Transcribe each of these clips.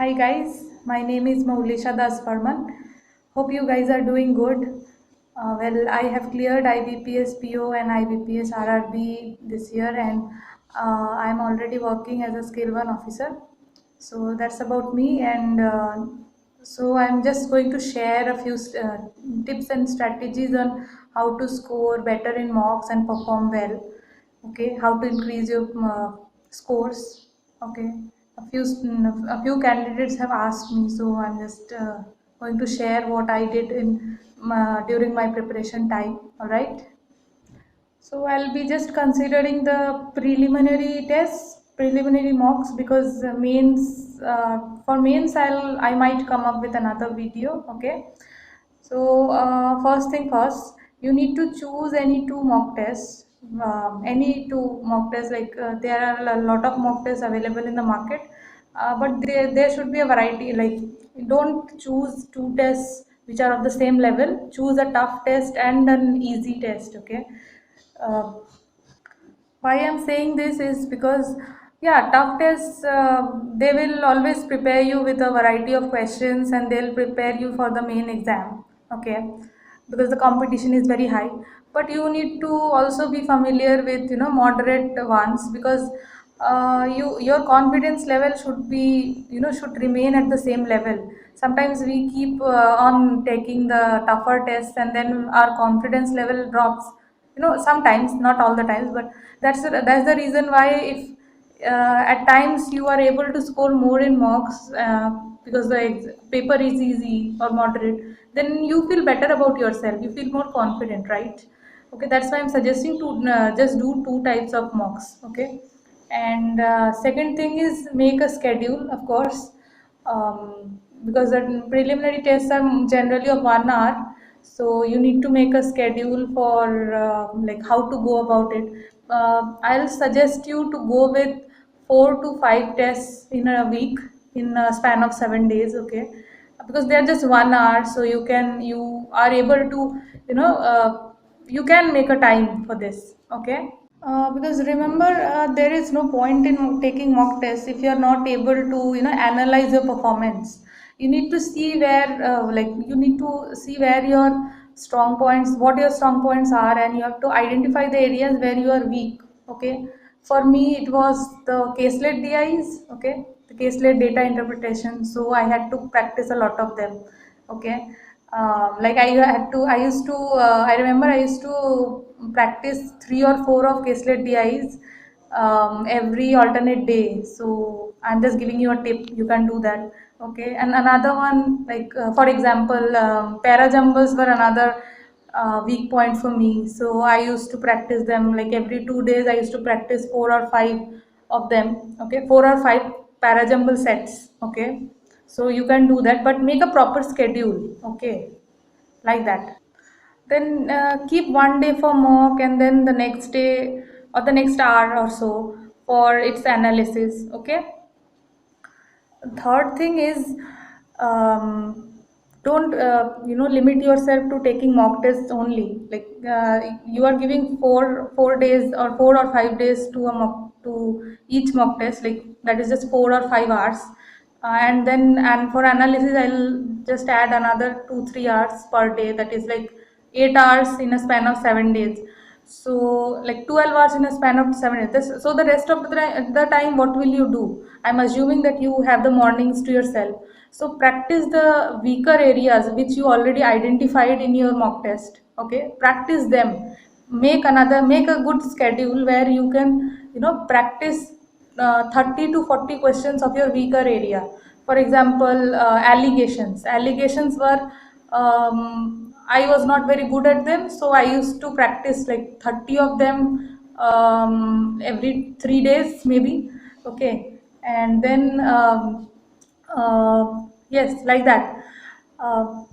Hi guys, my name is Maulisha Das Farman. Hope you guys are doing good. I have cleared IBPS PO and IBPS RRB this year, and I'm already working as a Scale 1 officer. So that's about me, and so I'm just going to share a few tips and strategies on how to score better in mocks and perform well. Okay, how to increase your scores. Okay, a few candidates have asked me, so I'm just going to share what I did in during my preparation time. All right. So I'll be just considering the preliminary tests, preliminary mocks, because mains for mains I might come up with another video. Okay. So first thing first, you need to choose any two mock tests. Any two mock tests, like there are a lot of mock tests available in the market, but there should be a variety. Like, don't choose two tests which are of the same level. Choose a tough test and an easy test. Okay. Uh, why I'm saying this is because, yeah, tough tests, they will always prepare you with a variety of questions, and they'll prepare you for the main exam. Okay, because the competition is very high. But you need to also be familiar with, moderate ones, because your confidence level should be, should remain at the same level. Sometimes we keep on taking the tougher tests, and then our confidence level drops. Sometimes, not all the times, but that's the reason why, if at times you are able to score more in mocks, because the paper is easy or moderate, then you feel better about yourself, you feel more confident, right? Okay, that's why I'm suggesting to just do two types of mocks. Okay, and second thing is, make a schedule, of course, because the preliminary tests are generally of 1 hour, so you need to make a schedule for like how to go about it. I'll suggest you to go with 4 to 5 tests in a week, in a span of 7 days. Okay, because they are just 1 hour, so you are able to, you can make a time for this. Okay, because remember, there is no point in taking mock tests if you are not able to, analyze your performance. You need to see you need to see where your strong points, what your strong points are, and you have to identify the areas where you are weak. Okay, for me, it was the case-led DIs. Okay, the case-led data interpretation. So I had to practice a lot of them. Okay, like I used to, I remember I used to practice 3 or 4 of caselet DIs every alternate day. So I'm just giving you a tip, you can do that. Okay, and another one, like for example, para jumbles were another weak point for me. So I used to practice them like every 2 days. I used to practice 4 or 5 of them. Okay, 4 or 5 para jumble sets. Okay, so you can do that, but make a proper schedule. Okay, like that. Then keep 1 day for mock, and then the next day or the next hour or so for its analysis. Okay, third thing is, don't limit yourself to taking mock tests only. Like you are giving 4 days or 4 or 5 days to a mock, to each mock test, like that is just 4 or 5 hours. And for analysis, I'll just add another 2 3 hours per day, that is like 8 hours in a span of 7 days. So like 12 hours in a span of 7 days. So the rest of the time, what will you do? I'm assuming that you have the mornings to yourself. So practice the weaker areas which you already identified in your mock test. Okay, practice them. Make a good schedule where you can, practice 30 to 40 questions of your weaker area. For example, allegations were, I was not very good at them, so I used to practice like 30 of them every 3 days maybe. Okay, and then yes, like that. uh,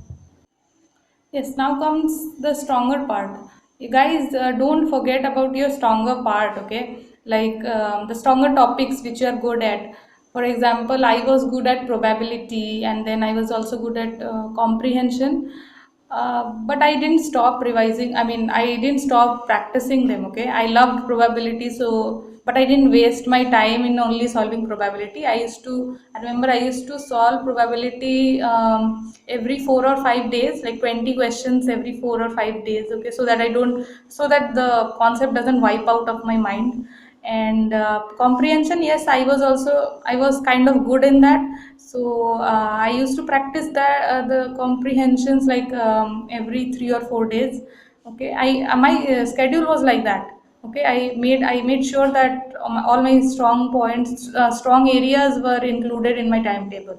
Yes, now comes the stronger part. You guys, don't forget about your stronger part, okay? Like the stronger topics which you are good at. For example, I was good at probability, and then I was also good at comprehension. But I didn't stop revising. I mean, I didn't stop practicing them, okay? I loved probability, so but I didn't waste my time in only solving probability. I remember I used to solve probability every 4 or 5 days, like 20 questions every 4 or 5 days. Okay, so that I don't, so that the concept doesn't wipe out of my mind. And comprehension, yes, I was kind of good in that. So I used to practice that the comprehensions like every 3 or 4 days. Okay, my schedule was like that. Okay, I made sure that all my strong points, strong areas were included in my timetable.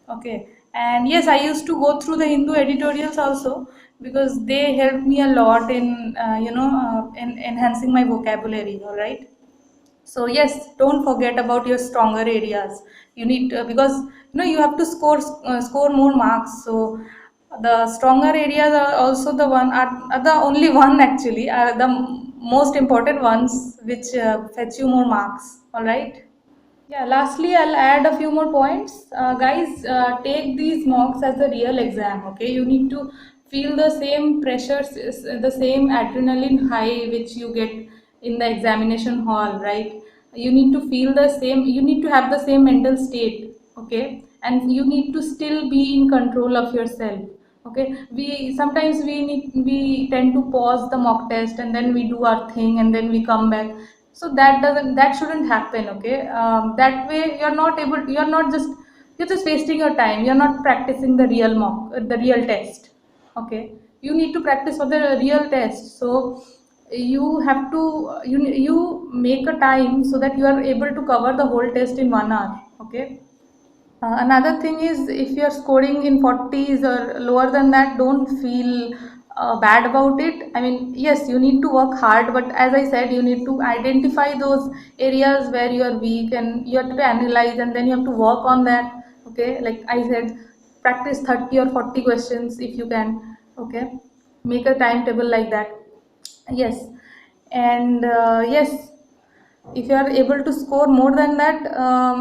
Okay, and yes, I used to go through the Hindu editorials also, because they helped me a lot in in enhancing my vocabulary. All right, so yes, don't forget about your stronger areas. You need because you have to score more marks. So the stronger areas are also are the only one, actually are the most important ones, which fetch you more marks. All right. Yeah, lastly, I'll add a few more points. Guys, take these mocks as a real exam, okay? You need to feel the same pressures, the same adrenaline high which you get in the examination hall, right? You need to feel the same, you need to have the same mental state, okay? And you need to still be in control of yourself. Okay, we tend to pause the mock test and then we do our thing and then we come back. So that shouldn't happen. Okay, that way you're just wasting your time. You're not practicing the real the real test. Okay, you need to practice for the real test. So you make a time so that you are able to cover the whole test in 1 hour. Okay. Another thing is, if you're scoring in 40s or lower than that, don't feel bad about it. I mean, yes, you need to work hard, but as I said, you need to identify those areas where you are weak and you have to analyze, and then you have to work on that. Okay, like I said, practice 30 or 40 questions if you can. Okay, make a timetable like that. Yes, and yes, if you are able to score more than that,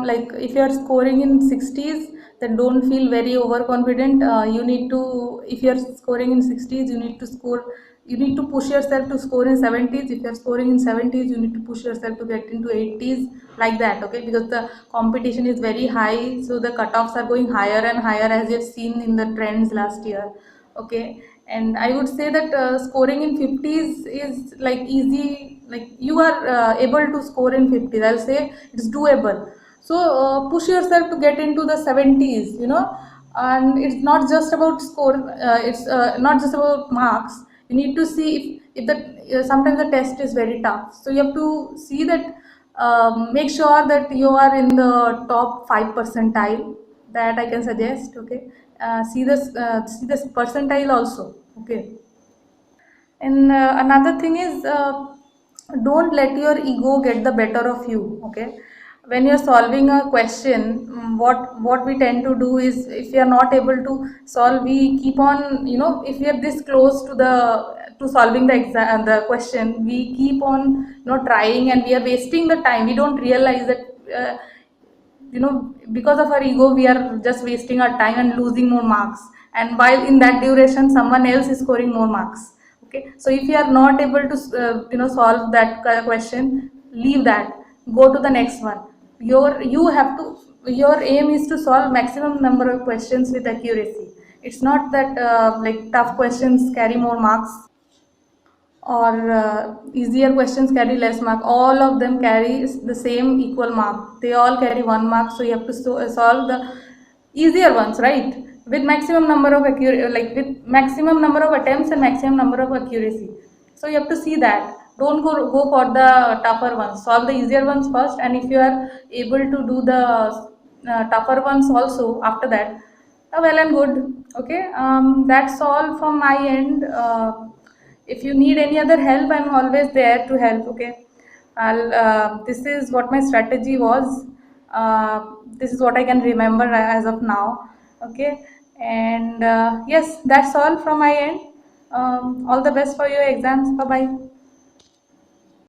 like if you are scoring in 60s, then don't feel very overconfident. You need to, if you are scoring in 60s, you need to push yourself to score in 70s. If you are scoring in 70s, you need to push yourself to get into 80s, like that. Okay, because the competition is very high, so the cutoffs are going higher and higher, as you've seen in the trends last year. Okay, and I would say that scoring in 50s is like easy, like you are able to score in 50s. I'll say it's doable. So push yourself to get into the 70s, and it's not just about score, it's not just about marks. You need to see if the sometimes the test is very tough, so you have to see that, make sure that you are in the top 5 percentile. That I can suggest. Okay, see this percentile also. Okay, and another thing is, don't let your ego get the better of you. Okay, when you're solving a question, what we tend to do is, if we are not able to solve, we keep on, if we are this close to to solving the question, we keep on trying, and we are wasting the time. We don't realize that. Because of our ego, we are just wasting our time and losing more marks, and while in that duration someone else is scoring more marks. Okay, so if you are not able to solve that question, leave that, go to the next one. Your aim is to solve maximum number of questions with accuracy. It's not that like tough questions carry more marks, or easier questions carry less mark. All of them carry the same equal mark. They all carry 1 mark. So you have to solve the easier ones, right, with maximum number of like with maximum number of attempts and maximum number of accuracy. So you have to see that. Don't go for the tougher ones. Solve the easier ones first, and if you are able to do the tougher ones also after that, well and good. Okay, that's all from my end. If you need any other help, I'm always there to help. Okay, this is what my strategy was. This is what I can remember as of now. Okay, and yes, that's all from my end. All the best for your exams. Bye bye.